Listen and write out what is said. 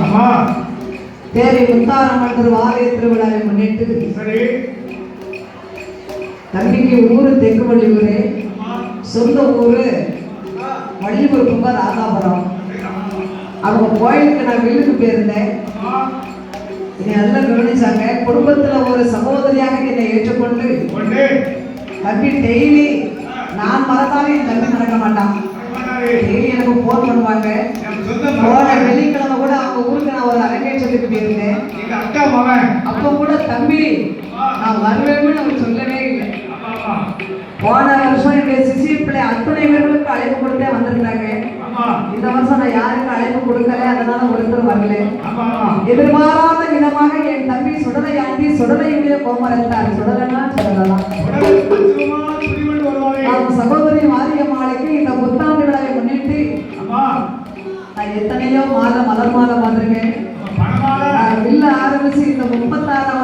ஆமா. தேவை முத்தாரம்மன் திருவாலய திருவிழாவை முன்னிட்டு சரி. தம்பிக்கு ஊரு தெற்கு வள்ளியூர், சொந்த ஊரு வள்ளியூர் கும்ப ராதாபுரம். அவங்க கோயிலுக்கு நான் வீட்டுக்கு போயிருந்தேன். என்னை நல்லா கவனிச்சாங்க. குடும்பத்துல ஒரு சகோதரியாக என்னை ஏற்றுக்கொண்டு தம்பி டெய்லி நான் மறந்தாலும் என் தம்பி நடக்க மாட்டான். டெய்லி எனக்கு போன் பண்ணுவாங்க. போன வெள்ளிக்கிழமை கூட அவங்க ஊருக்கு நான் ஒரு அரங்கேற்றத்துக்கு போயிருந்தேன். அப்போ கூட தம்பி நான் வருவேன்னு அவர் சொல்லவே இல்லை. போன வருஷம் என்னுடைய சிசி பிள்ளை அத்தனை பேர்களுக்கு அழைப்பு கொடுத்தே வந்திருந்தாங்க. இந்த வருஷம் நான் யாருக்கு அழைப்பு கொடுக்கல, அதனால ஒருத்தர் வரல. எதிர்பாராத விதமாக என் தம்பி சுடலை ஆண்டி சுடலையுடைய கோமரத்தார். சுடலைன்னா சுடலாம். சகோதரி மாரியம்மாளுக்கு இந்த புத்தாண்டு விழாவை முன்னிட்டு நான் எத்தனையோ மாலை மலர் மாலை பார்த்திருக்கேன். வில்ல ஆரம்பிச்சு இந்த 36